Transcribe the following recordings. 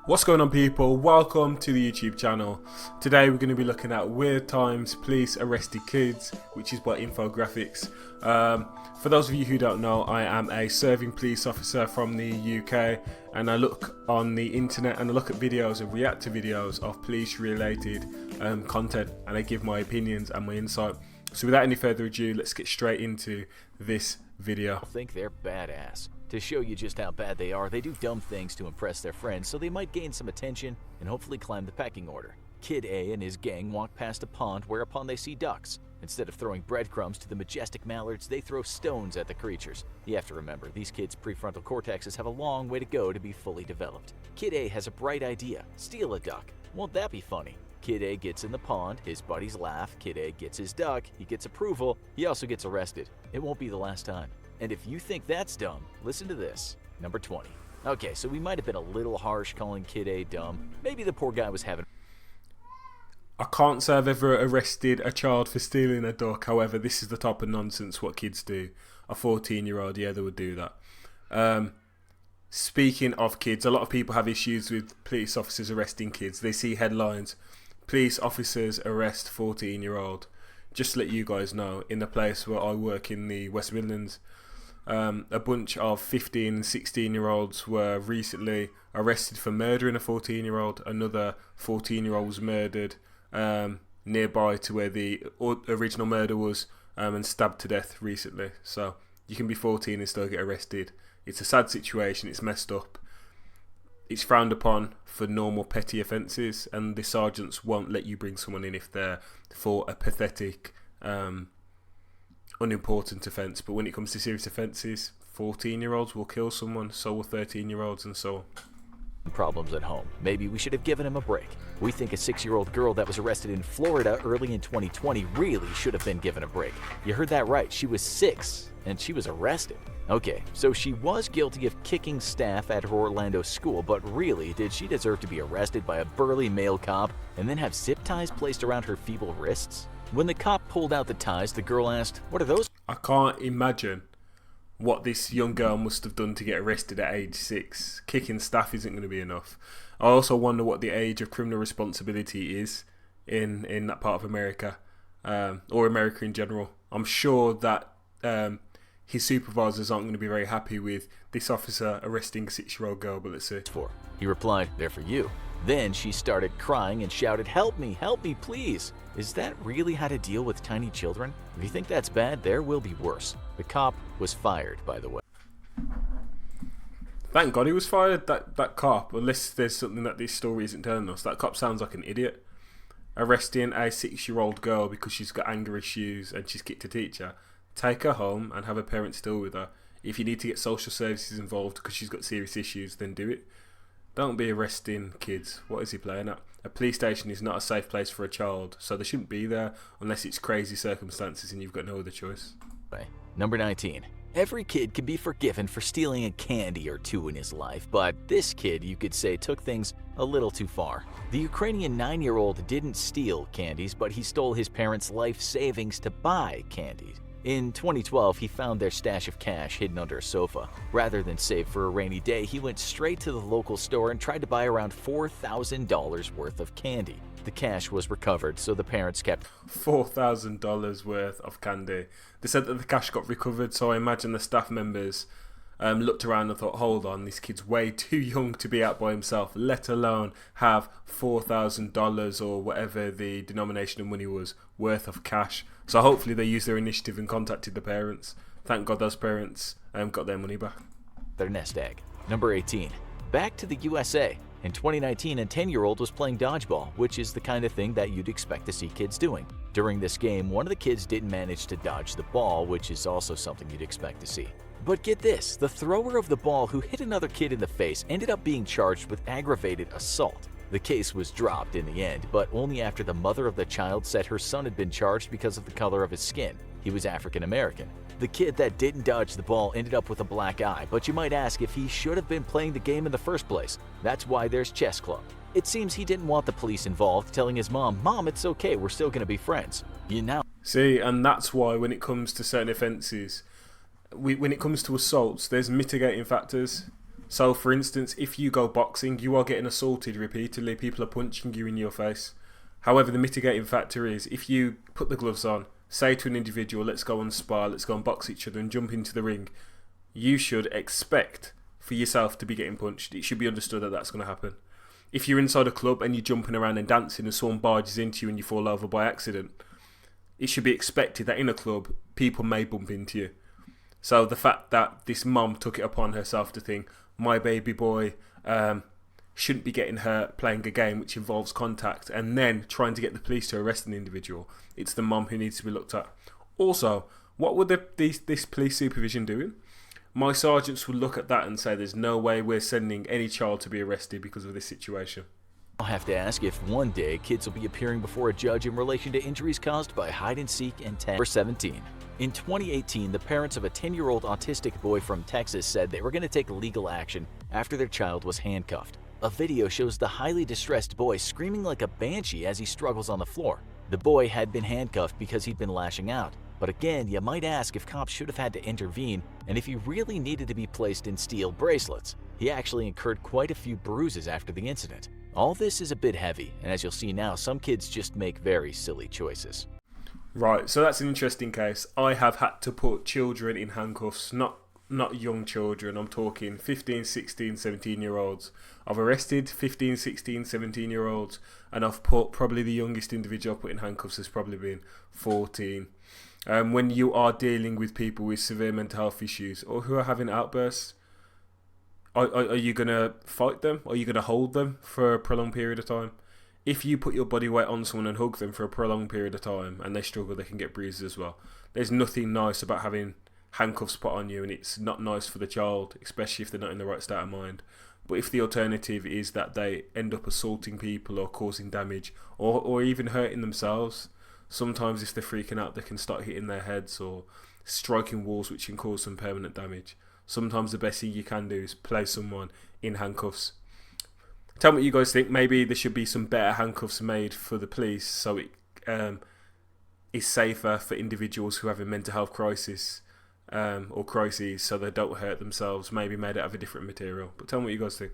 What's going on, people? Welcome to the YouTube channel. Today we're going to be looking at weird times police arrested kids, which is by Infographics. For those of you who don't know, I am a serving police officer from the UK, and I look on the internet and I look at videos and react to videos of police related content, and I give my opinions and my insight. So without any further ado, let's get straight into this video. I think they're badass. To show you just how bad they are, they do dumb things to impress their friends, so they might gain some attention and hopefully climb the pecking order. Kid A and his gang walk past a pond, whereupon they see ducks. Instead of throwing breadcrumbs to the majestic mallards, they throw stones at the creatures. You have to remember, these kids' prefrontal cortexes have a long way to go to be fully developed. Kid A has a bright idea: steal a duck. Won't that be funny? Kid A gets in the pond, his buddies laugh, Kid A gets his duck, he gets approval, he also gets arrested. It won't be the last time. And if you think that's dumb, listen to this. Number 20. Okay, so we might have been a little harsh calling Kid A dumb. Maybe the poor guy was having... I can't say I've ever arrested a child for stealing a duck. However, this is the type of nonsense what kids do. A 14-year-old, yeah, they would do that. Speaking of kids, a lot of people have issues with police officers arresting kids. They see headlines: police officers arrest 14-year-old. Just to let you guys know, in the place where I work in the West Midlands, a bunch of 15 and 16-year-olds were recently arrested for murdering a 14-year-old. Another 14-year-old was murdered nearby to where the original murder was, and stabbed to death recently. So you can be 14 and still get arrested. It's a sad situation. It's messed up. It's frowned upon for normal petty offences, and the sergeants won't let you bring someone in if they're for a pathetic, unimportant offence. But when it comes to serious offences, 14-year-olds will kill someone, so will 13-year-olds, and so on. Problems at home. Maybe we should have given him a break. We think a 6-year-old girl that was arrested in Florida early in 2020 really should have been given a break. You heard that right. She was 6 and she was arrested. Okay, so she was guilty of kicking staff at her Orlando school, but really, did she deserve to be arrested by a burly male cop and then have zip ties placed around her feeble wrists? When the cop pulled out the ties, the girl asked, "What are those?" I can't imagine what this young girl must have done to get arrested at age 6. Kicking staff isn't going to be enough. I also wonder what the age of criminal responsibility is in that part of America, or America in general. I'm sure that his supervisors aren't going to be very happy with this officer arresting a 6-year-old girl, but let's see. He replied, "They're for you." Then she started crying and shouted, help me, please." Is that really how to deal with tiny children? If you think that's bad, there will be worse. The cop was fired, by the way. Thank God he was fired, that cop, unless there's something that this story isn't telling us. That cop sounds like an idiot. Arresting a 6-year-old girl because she's got anger issues and she's kicked a teacher. Take her home and have her parents deal with her. If you need to get social services involved because she's got serious issues, then do it. Don't be arresting kids. What is he playing at? A police station is not a safe place for a child, so they shouldn't be there unless it's crazy circumstances and you've got no other choice. Number 19. Every kid can be forgiven for stealing a candy or two in his life, but this kid, you could say, took things a little too far. The Ukrainian 9-year-old didn't steal candies, but he stole his parents' life savings to buy candies. In 2012, he found their stash of cash hidden under a sofa. Rather than save for a rainy day, he went straight to the local store and tried to buy around $4,000 worth of candy. The cash was recovered, so the parents kept $4,000 worth of candy. They said that the cash got recovered, so I imagine the staff members looked around and thought, hold on, this kid's way too young to be out by himself, let alone have $4,000 or whatever the denomination of money was worth of cash. So hopefully they used their initiative and contacted the parents. Thank God those parents got their money back. their nest egg. Number 18. Back to the USA. In 2019, a 10-year-old was playing dodgeball, which is the kind of thing that you'd expect to see kids doing. During this game, one of the kids didn't manage to dodge the ball, which is also something you'd expect to see. But get this, the thrower of the ball who hit another kid in the face ended up being charged with aggravated assault. The case was dropped in the end, but only after the mother of the child said her son had been charged because of the color of his skin. He was African American. The kid that didn't dodge the ball ended up with a black eye, but you might ask if he should have been playing the game in the first place. That's why there's chess club. It seems he didn't want the police involved, telling his mom, "Mom, it's okay, we're still gonna be friends." You know. See, and that's why when it comes to certain offences, when it comes to assaults, there's mitigating factors. So, for instance, if you go boxing, you are getting assaulted repeatedly. People are punching you in your face. However, the mitigating factor is if you put the gloves on, say to an individual, let's go and spar, let's go and box each other and jump into the ring, you should expect for yourself to be getting punched. It should be understood that that's going to happen. If you're inside a club and you're jumping around and dancing and someone barges into you and you fall over by accident, it should be expected that in a club, people may bump into you. So the fact that this mum took it upon herself to think, my baby boy shouldn't be getting hurt playing a game which involves contact, and then trying to get the police to arrest an individual, it's the mum who needs to be looked at. Also, what would this police supervision doing? My sergeants would look at that and say there's no way we're sending any child to be arrested because of this situation. I'll have to ask if one day kids will be appearing before a judge in relation to injuries caused by hide and seek and tag. Number 17. In 2018, the parents of a 10-year-old autistic boy from Texas said they were going to take legal action after their child was handcuffed. A video shows the highly distressed boy screaming like a banshee as he struggles on the floor. The boy had been handcuffed because he'd been lashing out. But again, you might ask if cops should have had to intervene and if he really needed to be placed in steel bracelets. He actually incurred quite a few bruises after the incident. All this is a bit heavy, and as you'll see now, some kids just make very silly choices. Right, so that's an interesting case. I have had to put children in handcuffs, not young children. I'm talking 15, 16, 17-year-olds. I've arrested 15, 16, 17-year-olds, and I've put probably the youngest individual I've put in handcuffs has probably been 14. When you are dealing with people with severe mental health issues or who are having outbursts, are you going to fight them? Are you going to hold them for a prolonged period of time? If you put your body weight on someone and hug them for a prolonged period of time and they struggle, they can get bruises as well. There's nothing nice about having handcuffs put on you, and it's not nice for the child, especially if they're not in the right state of mind. But if the alternative is that they end up assaulting people or causing damage or even hurting themselves, sometimes if they're freaking out, they can start hitting their heads or striking walls, which can cause some permanent damage. Sometimes the best thing you can do is place someone in handcuffs. Tell me what you guys think. Maybe there should be some better handcuffs made for the police so it is safer for individuals who have a mental health crisis or crises, so they don't hurt themselves. Maybe made out of a different material. But tell me what you guys think.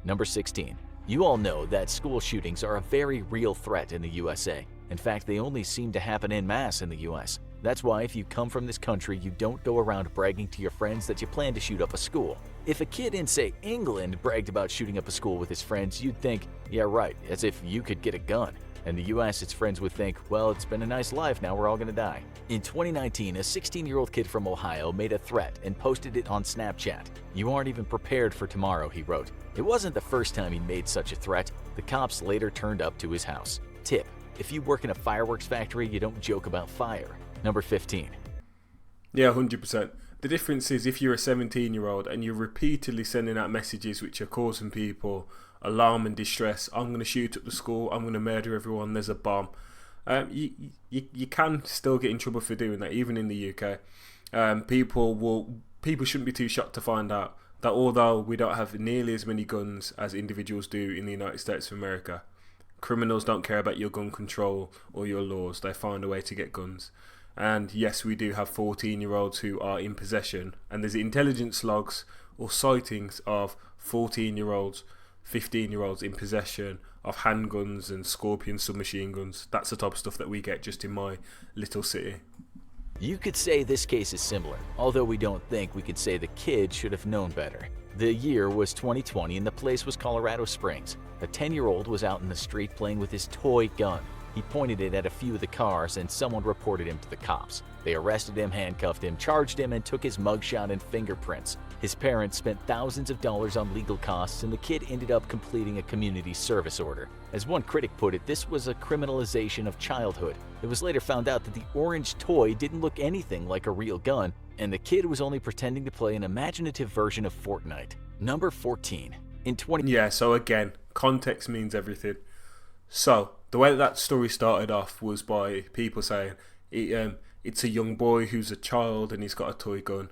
Number 16. You all know that school shootings are a very real threat in the USA. In fact, they only seem to happen en masse in the US. That's why if you come from this country, you don't go around bragging to your friends that you plan to shoot up a school. If a kid in, say, England bragged about shooting up a school with his friends, you'd think, yeah, right, as if you could get a gun. In the US, its friends would think, well, it's been a nice life, now we're all gonna die. In 2019, a 16-year-old kid from Ohio made a threat and posted it on Snapchat. You aren't even prepared for tomorrow, he wrote. It wasn't the first time he made such a threat. The cops later turned up to his house. Tip: if you work in a fireworks factory, you don't joke about fire. Number 15. Yeah, 100%. The difference is if you're a 17-year-old and you're repeatedly sending out messages which are causing people alarm and distress, I'm going to shoot up the school, I'm going to murder everyone, there's a bomb. You can still get in trouble for doing that, even in the UK. People shouldn't be too shocked to find out that although we don't have nearly as many guns as individuals do in the United States of America, criminals don't care about your gun control or your laws. They find a way to get guns. And yes, we do have 14-year-olds who are in possession, and there's intelligence logs or sightings of 14-year-olds, 15-year-olds in possession of handguns and Scorpion submachine guns. That's the type of stuff that we get just in my little city. You could say this case is similar, although we don't think we could say the kid should have known better. The year was 2020 and the place was Colorado Springs. A 10-year-old was out in the street playing with his toy gun. He pointed it at a few of the cars and someone reported him to the cops. They arrested him, handcuffed him, charged him, and took his mugshot and fingerprints. His parents spent thousands of dollars on legal costs, and the kid ended up completing a community service order. As one critic put it, this was a criminalization of childhood. It was later found out that the orange toy didn't look anything like a real gun, and the kid was only pretending to play an imaginative version of Fortnite. Number 14. Yeah, so again, context means everything. So, the way that story started off was by people saying it's a young boy who's a child and he's got a toy gun.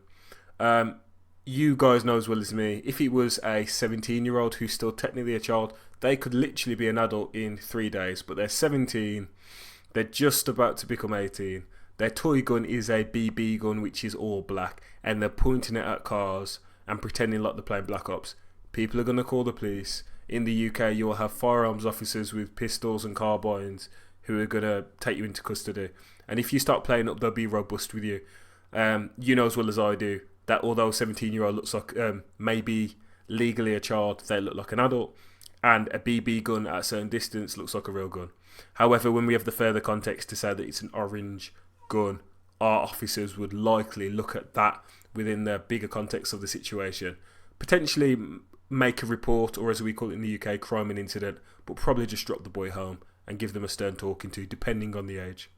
You guys know as well as me, if it was a 17-year-old who's still technically a child, they could literally be an adult in 3 days, but they're 17, they're just about to become 18. Their toy gun is a BB gun, which is all black, and they're pointing it at cars and pretending like they're playing Black Ops. People are going to call the police. In the UK, you'll have firearms officers with pistols and carbines who are going to take you into custody. And if you start playing up, they'll be robust with you. You know as well as I do that although a 17-year-old looks like maybe legally a child, they look like an adult. And a BB gun at a certain distance looks like a real gun. However, when we have the further context to say that it's an orange gun, our officers would likely look at that within the bigger context of the situation. Potentially make a report, or as we call it in the UK, crime and incident, but probably just drop the boy home and give them a stern talking to, depending on the age.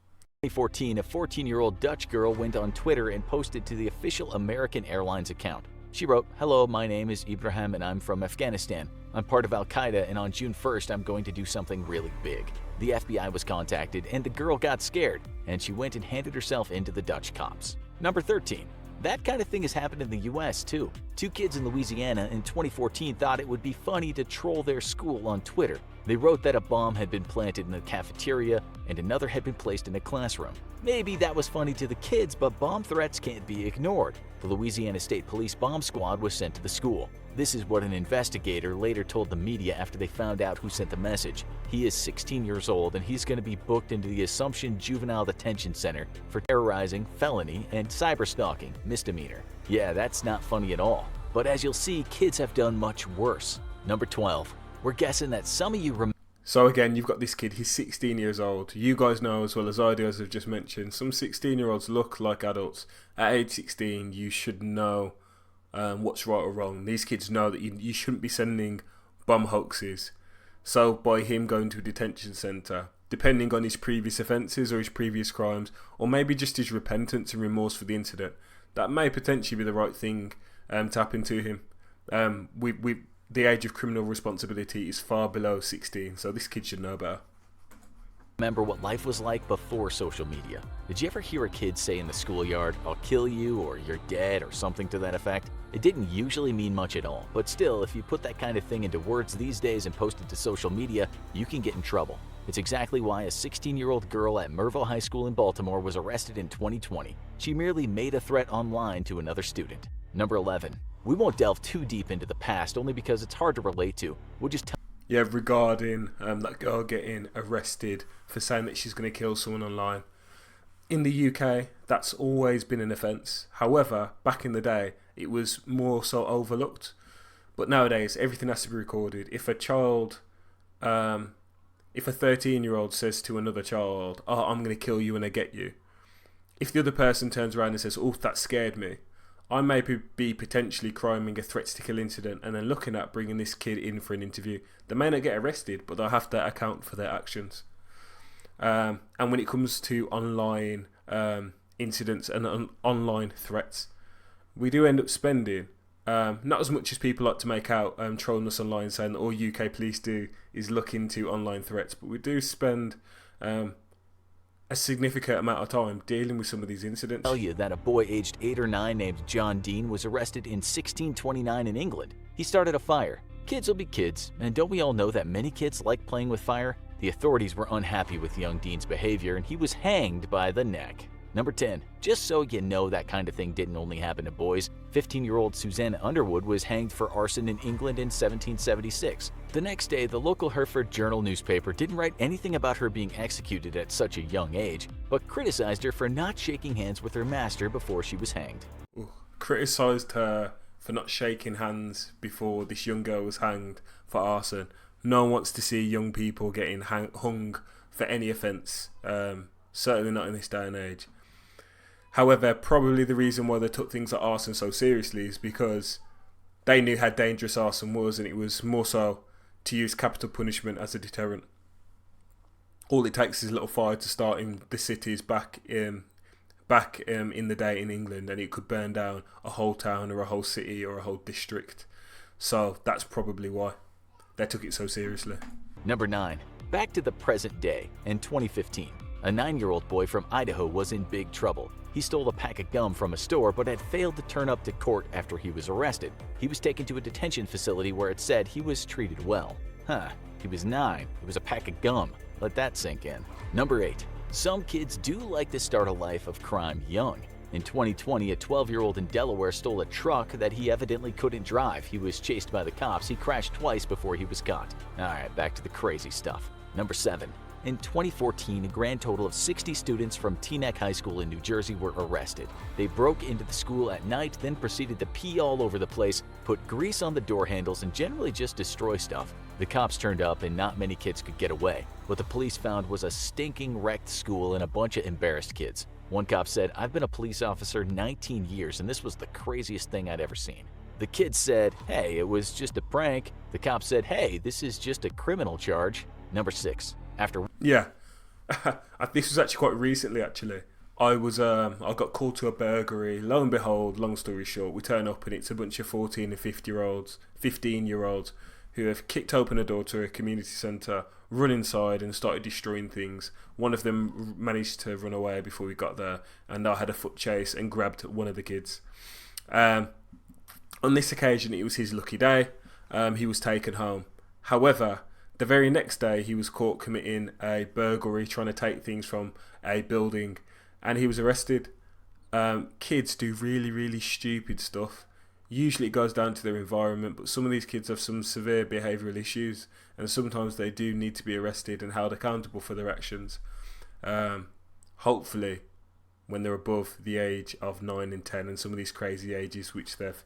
2014, a 14-year-old Dutch girl went on Twitter and posted to the official American Airlines account. She wrote, "Hello, my name is Ibrahim and I'm from Afghanistan. I'm part of Al-Qaeda and on June 1st I'm going to do something really big." The FBI was contacted and the girl got scared and she went and handed herself into the Dutch cops. Number 13. That kind of thing has happened in the US too. Two kids in Louisiana in 2014 thought it would be funny to troll their school on Twitter. They wrote that a bomb had been planted in the cafeteria and another had been placed in a classroom. Maybe that was funny to the kids, but bomb threats can't be ignored. The Louisiana State Police bomb squad was sent to the school. This is what an investigator later told the media after they found out who sent the message. He is 16 years old and he's going to be booked into the Assumption Juvenile Detention Center for terrorizing, felony, and cyberstalking, misdemeanor. Yeah, that's not funny at all. But as you'll see, kids have done much worse. Number 12. We're guessing that some of you remember. So again, you've got this kid, he's 16 years old. You guys know as well as I do, as I've just mentioned, some 16-year-olds look like adults. At age 16, you should know what's right or wrong. These kids know that you shouldn't be sending bomb hoaxes. So by him going to a detention centre, depending on his previous offences or his previous crimes, or maybe just his repentance and remorse for the incident, that may potentially be the right thing to happen to him. The age of criminal responsibility is far below 16, so this kid should know better. Remember what life was like before social media. Did you ever hear a kid say in the schoolyard, "I'll kill you," or "you're dead," or something to that effect? It didn't usually mean much at all, but still, if you put that kind of thing into words these days and post it to social media, you can get in trouble. It's exactly why a 16-year-old girl at Merville High School in Baltimore was arrested in 2020. She merely made a threat online to another student. Number 11. We won't delve too deep into the past, only because it's hard to relate to. We'll just tell. Yeah, regarding that girl getting arrested for saying that she's going to kill someone online. In the UK, that's always been an offence. However, back in the day, it was more so overlooked. But nowadays, everything has to be recorded. If a 13-year-old says to another child, "Oh, I'm going to kill you when I get you," if the other person turns around and says, "Oh, that scared me," I may be potentially criming a threats to kill incident and then looking at bringing this kid in for an interview. They may not get arrested, but they'll have to account for their actions. And when it comes to online incidents and online threats, we do end up spending, not as much as people like to make out, trolling us online saying that all UK police do is look into online threats, but we do spend a significant amount of time dealing with some of these incidents. Tell you that a boy aged 8 or 9 named John Dean was arrested in 1629 in England. He started a fire. Kids will be kids, and don't we all know that many kids like playing with fire? The authorities were unhappy with young Dean's behavior and he was hanged by the neck. Number 10. Just so you know, that kind of thing didn't only happen to boys. 15-year-old Susanna Underwood was hanged for arson in England in 1776. The next day, the local Hereford Journal newspaper didn't write anything about her being executed at such a young age, but criticized her for not shaking hands with her master before she was hanged. Criticised her for not shaking hands before this young girl was hanged for arson. No one wants to see young people getting hung for any offence, certainly not in this day and age. However, probably the reason why they took things like arson so seriously is because they knew how dangerous arson was, and it was more so to use capital punishment as a deterrent. All it takes is a little fire to start in the cities back in the day in England, and it could burn down a whole town or a whole city or a whole district. So that's probably why they took it so seriously. Number 9. Back to the present day. In 2015, a 9-year-old boy from Idaho was in big trouble. He stole a pack of gum from a store but had failed to turn up to court after he was arrested. He was taken to a detention facility where it said he was treated well. He was 9. It was a pack of gum. Let that sink in. Number 8. Some kids do like to start a life of crime young. In 2020, a 12-year-old in Delaware stole a truck that he evidently couldn't drive. He was chased by the cops. He crashed twice before he was caught. Alright, back to the crazy stuff. Number 7. In 2014, a grand total of 60 students from Teaneck High School in New Jersey were arrested. They broke into the school at night, then proceeded to pee all over the place, put grease on the door handles, and generally just destroy stuff. The cops turned up and not many kids could get away. What the police found was a stinking wrecked school and a bunch of embarrassed kids. One cop said, "I've been a police officer 19 years and this was the craziest thing I'd ever seen." The kids said, "Hey, it was just a prank." The cop said, "Hey, this is just a criminal charge." Number 6. Yeah, this was actually quite recently. I got called to a burglary. Lo and behold, long story short, we turn up and it's a bunch of 14 and 15-year-olds who have kicked open a door to a community centre, run inside and started destroying things. One of them managed to run away before we got there, and I had a foot chase and grabbed one of the kids. On this occasion, it was his lucky day. He was taken home. However, the very next day, he was caught committing a burglary, trying to take things from a building, and he was arrested. Kids do really, really stupid stuff. Usually it goes down to their environment, but some of these kids have some severe behavioural issues, and sometimes they do need to be arrested and held accountable for their actions. Hopefully, when they're above the age of 9 and 10, and some of these crazy ages which they've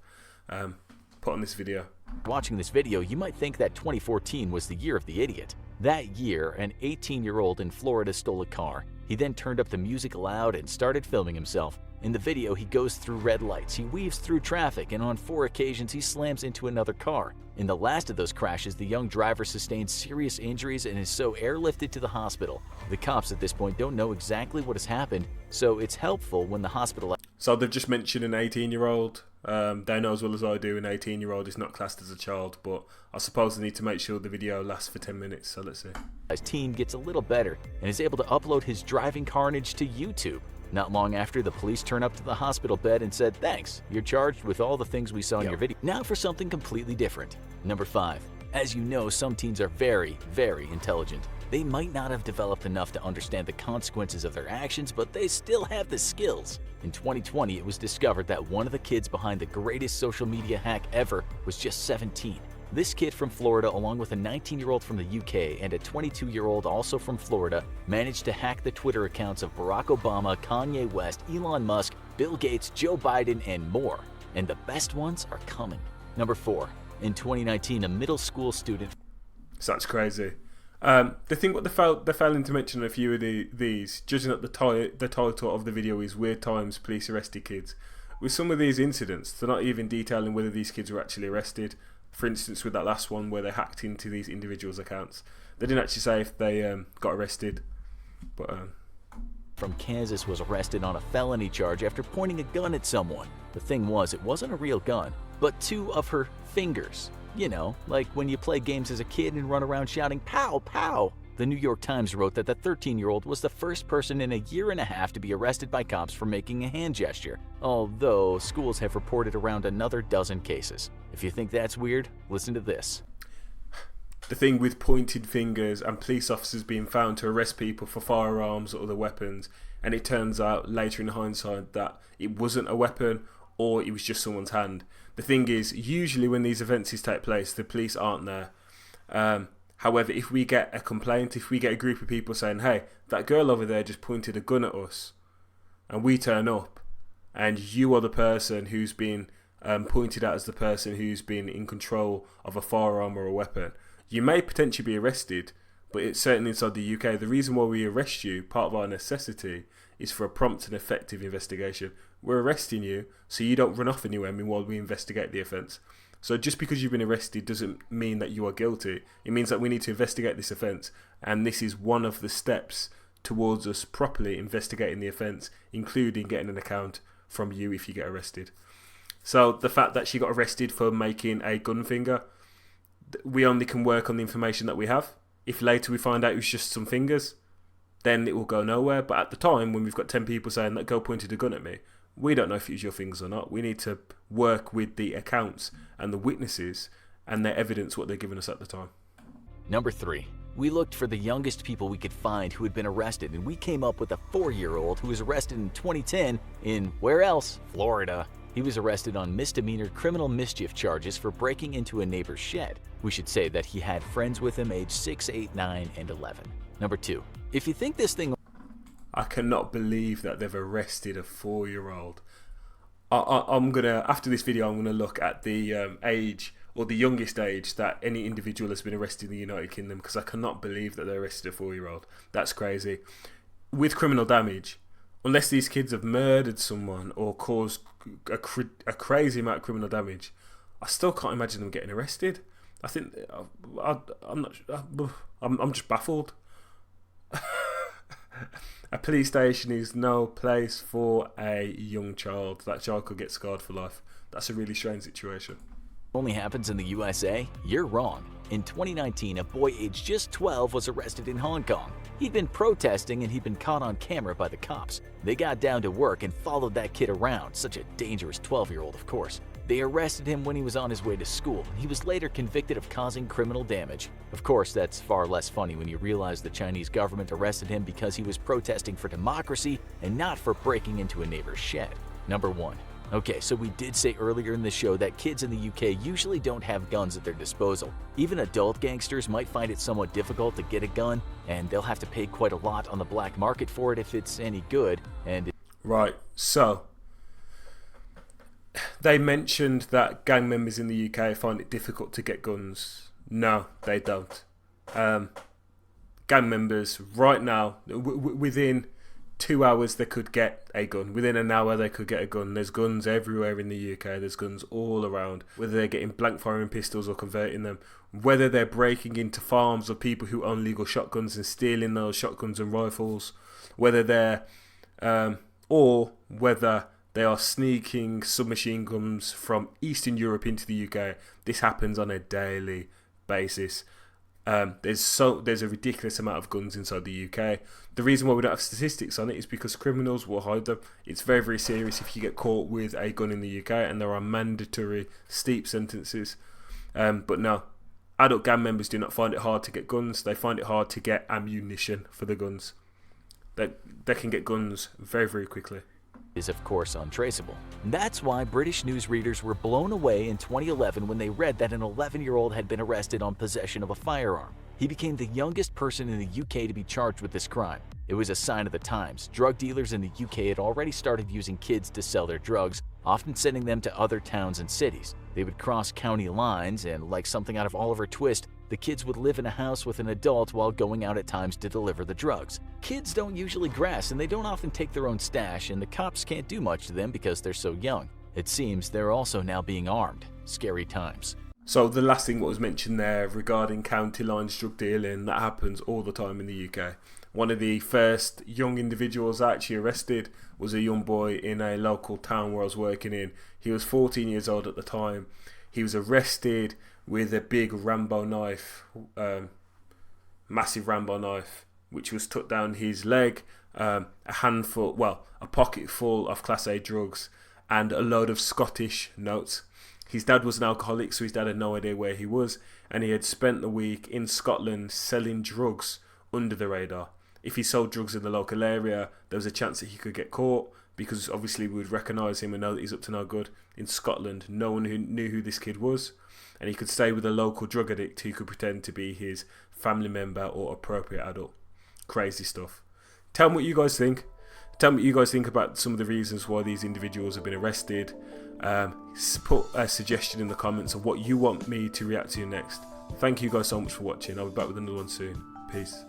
put on this video. Watching this video, you might think that 2014 was the year of the idiot. That year, an 18-year-old in Florida stole a car. He then turned up the music loud and started filming himself. In the video, he goes through red lights, he weaves through traffic, and on 4 occasions he slams into another car. In the last of those crashes, the young driver sustained serious injuries and is so airlifted to the hospital. The cops at this point don't know exactly what has happened, so it's helpful when the hospital... So they've just mentioned an 18-year-old. They know as well as I do an 18-year-old is not classed as a child, but I suppose they need to make sure the video lasts for 10 minutes, so let's see. His teen gets a little better and is able to upload his driving carnage to YouTube. Not long after, the police turn up to the hospital bed and said, "Thanks, you're charged with all the things we saw in your video." Now for something completely different. Number 5. As you know, some teens are very, very intelligent. They might not have developed enough to understand the consequences of their actions, but they still have the skills. In 2020, it was discovered that one of the kids behind the greatest social media hack ever was just 17. This kid from Florida, along with a 19-year-old from the UK and a 22-year-old also from Florida, managed to hack the Twitter accounts of Barack Obama, Kanye West, Elon Musk, Bill Gates, Joe Biden, and more. And the best ones are coming. Number 4. In 2019, a middle school student... So that's crazy. The thing what they're failing to mention a few of these, judging that the title of the video is "Weird Times Police Arrested Kids." With some of these incidents, they're not even detailing whether these kids were actually arrested. For instance, with that last one where they hacked into these individuals' accounts, they didn't actually say if they got arrested. But from Kansas was arrested on a felony charge after pointing a gun at someone. The thing was, it wasn't a real gun, but 2 of her fingers. You know, like when you play games as a kid and run around shouting, "Pow, pow!" The New York Times wrote that the 13-year-old was the first person in a year and a half to be arrested by cops for making a hand gesture, although schools have reported around another dozen cases. If you think that's weird, listen to this. The thing with pointed fingers and police officers being found to arrest people for firearms or other weapons, and it turns out later in hindsight that it wasn't a weapon or it was just someone's hand. The thing is, usually when these events take place, the police aren't there. However, if we get a complaint, if we get a group of people saying, "Hey, that girl over there just pointed a gun at us," and we turn up, and you are the person who's been pointed out as the person who's been in control of a firearm or a weapon, you may potentially be arrested, but it's certainly inside the UK. The reason why we arrest you, part of our necessity, is for a prompt and effective investigation. We're arresting you so you don't run off anywhere while we investigate the offence. So just because you've been arrested doesn't mean that you are guilty. It means that we need to investigate this offence, and this is one of the steps towards us properly investigating the offence, including getting an account from you if you get arrested. So the fact that she got arrested for making a gun finger, we only can work on the information that we have. If later we find out it was just some fingers, then it will go nowhere. But at the time, when we've got 10 people saying that girl pointed a gun at me, we don't know if it was your fingers or not. We need to work with the accounts and the witnesses and their evidence, what they're giving us at the time. Number 3. We looked for the youngest people we could find who had been arrested, and we came up with a 4-year-old who was arrested in 2010 in, where else? Florida. He was arrested on misdemeanor criminal mischief charges for breaking into a neighbor's shed. We should say that he had friends with him aged 6, 8, 9, and 11. Number 2. If you think this thing... I cannot believe that they've arrested a 4-year-old. I'm gonna, after this video, I'm gonna look at the age, or the youngest age that any individual has been arrested in the United Kingdom, because I cannot believe that they arrested a 4-year-old. That's crazy. With criminal damage, unless these kids have murdered someone or caused a crazy amount of criminal damage, I still can't imagine them getting arrested. I think I'm just baffled. A police station is no place for a young child. That child could get scarred for life. That's a really strange situation. Only happens in the USA? You're wrong. In 2019, a boy aged just 12 was arrested in Hong Kong. He'd been protesting and he'd been caught on camera by the cops. They got down to work and followed that kid around, such a dangerous 12-year-old, of course. They arrested him when he was on his way to school. He was later convicted of causing criminal damage. Of course, that's far less funny when you realize the Chinese government arrested him because he was protesting for democracy and not for breaking into a neighbor's shed. Number 1. Okay, so we did say earlier in the show that kids in the UK usually don't have guns at their disposal. Even adult gangsters might find it somewhat difficult to get a gun, and they'll have to pay quite a lot on the black market for it if it's any good. Right, so they mentioned that gang members in the UK find it difficult to get guns. No, they don't. Gang members right now, within 2 hours they could get a gun. Within an hour they could get a gun. There's guns everywhere in the UK. There's guns all around. Whether they're getting blank firing pistols or converting them, whether they're breaking into farms of people who own legal shotguns and stealing those shotguns and rifles, whether they're or whether they are sneaking submachine guns from Eastern Europe into the UK. This happens on a daily basis. There's a ridiculous amount of guns inside the UK. The reason why we don't have statistics on it is because criminals will hide them. It's very, very serious if you get caught with a gun in the UK, and there are mandatory steep sentences. But no, adult gang members do not find it hard to get guns. They find it hard to get ammunition for the guns. They can get guns very, very quickly. Is of course untraceable. That's why British news readers were blown away in 2011 when they read that an 11-year-old had been arrested on possession of a firearm. He became the youngest person in the UK to be charged with this crime. It was a sign of the times. Drug dealers in the UK had already started using kids to sell their drugs, often sending them to other towns and cities. They would cross county lines, and like something out of Oliver Twist, the kids would live in a house with an adult while going out at times to deliver the drugs. Kids don't usually grass, and they don't often take their own stash, and the cops can't do much to them because they're so young. It seems they're also now being armed. Scary times. So the last thing what was mentioned there regarding county lines drug dealing, that happens all the time in the UK. One of the first young individuals actually arrested was a young boy in a local town where I was working in. He was 14 years old at the time. He was arrested with a big Rambo knife, massive Rambo knife, which was tucked down his leg, a pocket full of Class A drugs, and a load of Scottish notes. His dad was an alcoholic, so his dad had no idea where he was, and he had spent the week in Scotland selling drugs under the radar. If he sold drugs in the local area, there was a chance that he could get caught, because obviously we would recognise him and know that he's up to no good. In Scotland, no one who knew who this kid was, and he could stay with a local drug addict who could pretend to be his family member or appropriate adult. Crazy stuff. Tell me what you guys think. Tell me what you guys think about some of the reasons why these individuals have been arrested. Put a suggestion in the comments of what you want me to react to next. Thank you guys so much for watching. I'll be back with another one soon. Peace.